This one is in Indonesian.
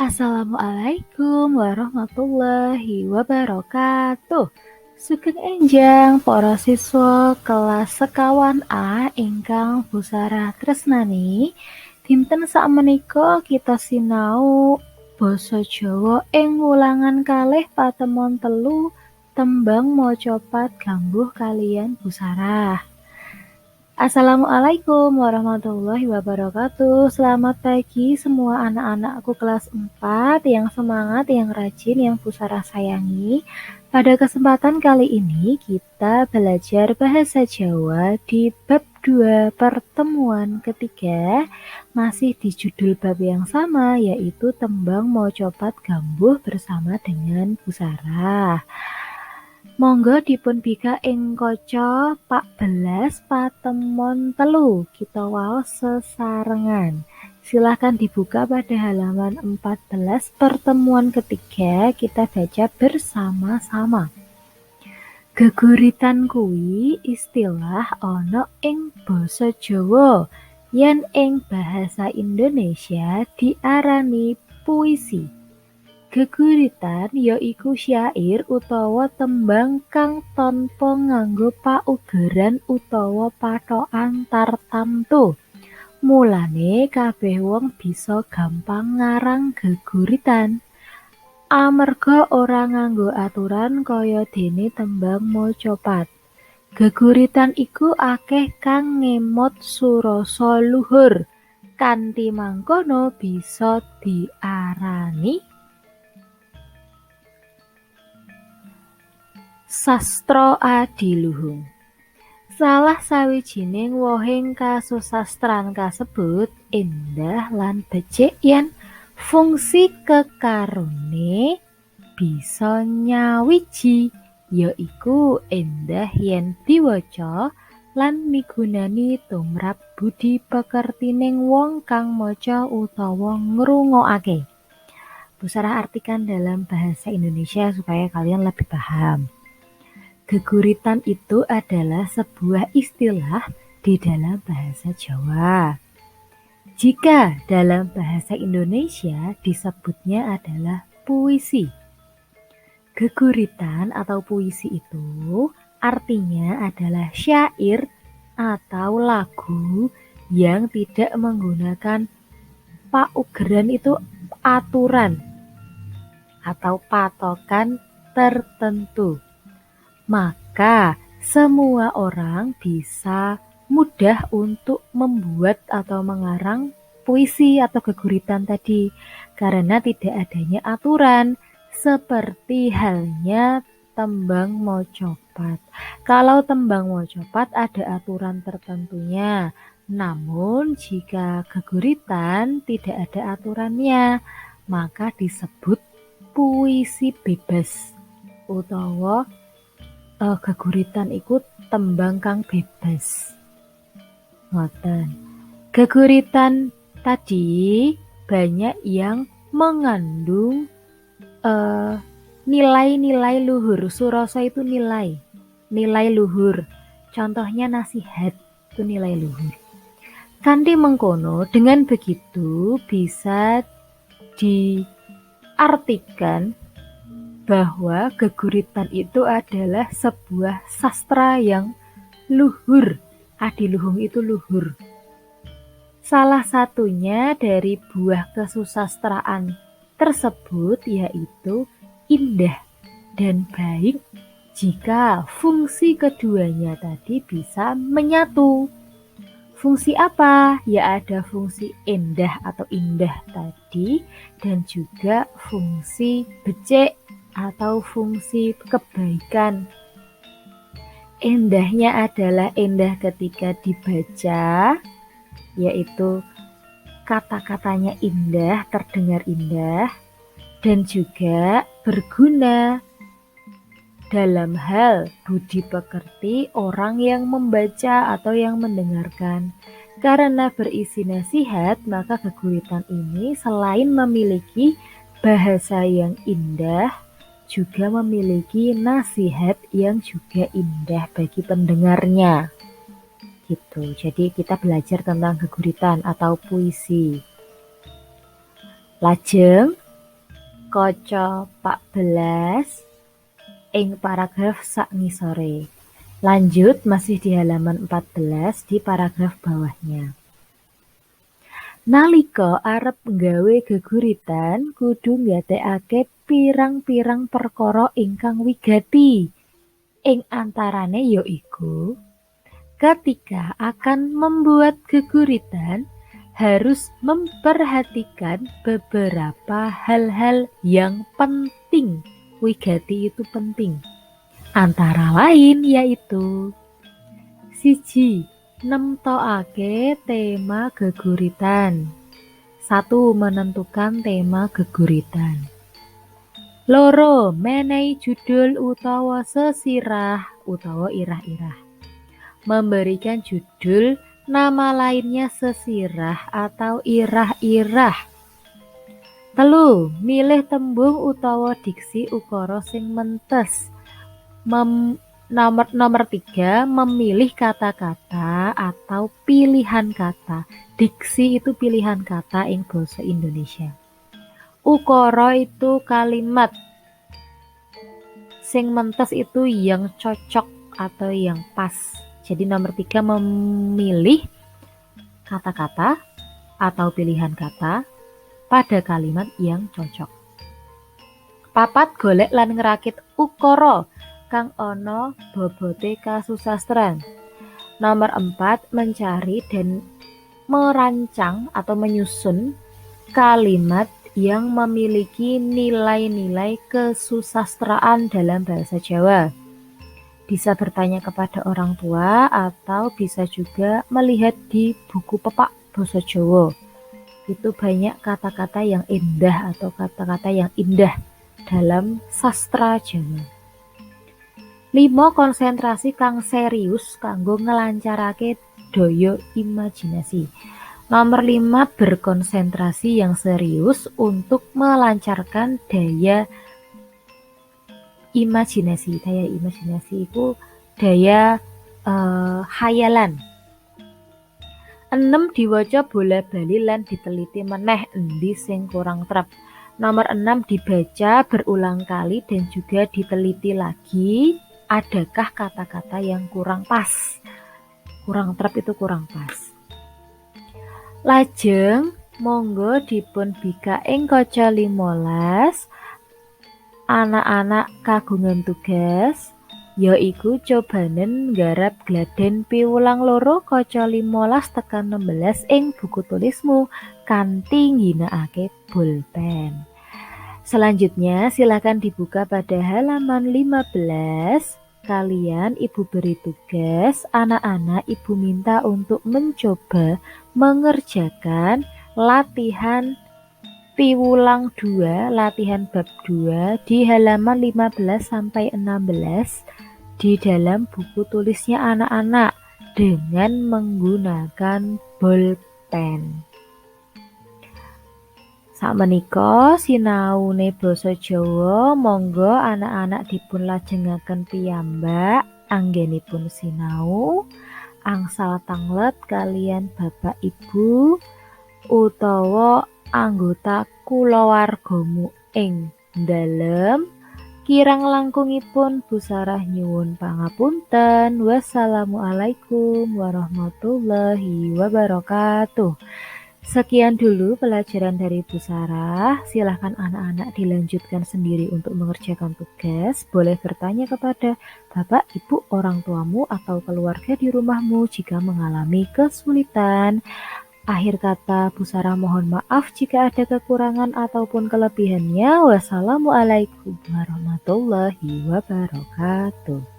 Assalamualaikum warahmatullahi wabarakatuh. Sugeng enjang para siswa kelas sekawan A ingkang Busara tresnani. Dinten sakmenika kita sinau basa Jawa ing wulangan kalih patemon 3 tembang maca pat gambuh kaliyan Busara. Assalamualaikum warahmatullahi wabarakatuh. Selamat pagi semua anak-anakku kelas 4 yang semangat, yang rajin, yang Busara sayangi. Pada kesempatan kali ini kita belajar bahasa Jawa di bab 2 pertemuan ketiga, masih di judul bab yang sama, yaitu tembang mocopat gambuh bersama dengan Busara. Monggo dipun bika ing kaca Pak Belas patemon 3. Kita waos sesarengan. Silahkan dibuka pada halaman 14 pertemuan ketiga, kita baca bersama-sama. Geguritan kuwi istilah ana ing basa Jawa, yen ing bahasa Indonesia diarani puisi. Geguritan yaiku syair utawa tembang kang tanpa nganggo paugeran utawa pathokan tartamtu. Mulane kabeh wong bisa gampang ngarang geguritan. Amarga ora nganggo aturan kaya dene tembang mocopat. Geguritan iku akeh kang ngemot surasa luhur. Kanthi mangkono bisa diarani sastra adiluhung. Salah sawijining wohing kasusastran kasebut endah lan becik yen fungsi kekarone bisa nyawiji, yaiku endah yen diwaca lan migunani tumrap budi pekertining wong kang maca utawa ngrungokake. Busara artikan dalam bahasa Indonesia supaya kalian lebih paham. Geguritan itu adalah sebuah istilah di dalam bahasa Jawa. Jika dalam bahasa Indonesia disebutnya adalah puisi. Geguritan atau puisi itu artinya adalah syair atau lagu yang tidak menggunakan paugeran, itu aturan atau patokan tertentu. Maka semua orang bisa mudah untuk membuat atau mengarang puisi atau geguritan tadi karena tidak adanya aturan, seperti halnya tembang mocopat. Kalau tembang mocopat ada aturan tertentunya, namun jika geguritan tidak ada aturannya, maka disebut puisi bebas utawa geguritan iku tembang kang bebas. Ngoten. Geguritan tadi banyak yang mengandung nilai-nilai luhur. Surasa itu nilai luhur. Contohnya nasihat itu nilai luhur. Kanthi mengkono, dengan begitu bisa diartikan bahwa geguritan itu adalah sebuah sastra yang luhur. Adiluhung itu luhur. Salah satunya dari buah kesusastraan tersebut yaitu indah dan baik jika fungsi keduanya tadi bisa menyatu. Fungsi apa? Ya ada fungsi endah atau indah tadi dan juga fungsi becik atau fungsi kebaikan. Endahnya adalah endah ketika dibaca, yaitu kata-katanya indah, terdengar indah, dan juga berguna dalam hal budi pekerti orang yang membaca atau yang mendengarkan. Karena berisi nasihat, maka geguritan ini selain memiliki bahasa yang indah, juga memiliki nasihat yang juga indah bagi pendengarnya. Gitu. Jadi kita belajar tentang geguritan atau puisi. Lajeng kaca 14 ing paragraf sak ngisore. Lanjut masih di halaman 14 di paragraf bawahnya. Nalika arep nggawe geguritan kudu nggatekake pirang-pirang perkara ingkang wigati. Ing antarane yaiku ketika akan membuat geguritan harus memperhatikan beberapa hal-hal yang penting. Wigati itu penting. Antara lain yaitu 1. Nemtokake tema geguritan. 1. Menentukan tema geguritan. 2. Menehi judul utawa sesirah utawa irah-irah. Memberikan judul nama lainnya sesirah atau irah-irah. 3. Milih tembung utawa diksi ukara sing mentes. Nomor 3, memilih kata-kata atau pilihan kata. Diksi itu pilihan kata ing basa Indonesia. Ukara itu kalimat. Sing mentes itu yang cocok atau yang pas. Jadi nomor 3, memilih kata-kata atau pilihan kata pada kalimat yang cocok. 4. Golek lan ngerakit ukara kang ana bobote kasusastran. Nomor 4, mencari dan merancang atau menyusun kalimat yang memiliki nilai-nilai kesusastraan dalam bahasa Jawa. Bisa bertanya kepada orang tua atau bisa juga melihat di buku pepak basa Jawa. Itu banyak kata-kata yang indah atau kata-kata yang indah dalam sastra Jawa. 5. Konsentrasi kang serius kanggo ngelancarake daya imajinasi. Nomor 5, berkonsentrasi yang serius untuk melancarkan daya imajinasi. Daya imajinasi itu daya khayalan. 6. Diwaca bola-bali lan diteliti meneh endi sing kurang trep. Nomor 6, dibaca berulang kali dan juga diteliti lagi. Adakah kata-kata yang kurang pas? Kurang trep itu kurang pas. Lajeng monggo dipun bika ing kaca 15. Anak-anak kagungan tugas yaiku cobanen nggarap gladen piwulang 2 kaca 15 tekan 16 ing buku tulismu kanthi ngginakake pulpen. Selanjutnya silakan dibuka pada halaman 15. Kalian ibu beri tugas, anak-anak ibu minta untuk mencoba mengerjakan latihan piwulang 2, latihan bab 2 di halaman 15 sampai 16 di dalam buku tulisnya anak-anak dengan menggunakan bolpen. Sakmenika sinaune basa Jawa, monggo anak-anak dipun lajengaken piyambak anggenipun sinau angsal tanglet kalian bapak ibu utawa anggota kulawargamu ing dalem. Kirang langkungipun Busarah nyuwun pangapunten. Wassalamualaikum warahmatullahi wabarakatuh. Sekian dulu pelajaran dari Busarah. Silahkan anak-anak dilanjutkan sendiri untuk mengerjakan tugas. Boleh bertanya kepada bapak, ibu, orang tuamu, atau keluarga di rumahmu jika mengalami kesulitan. Akhir kata, Busarah mohon maaf jika ada kekurangan ataupun kelebihannya. Wassalamualaikum warahmatullahi wabarakatuh.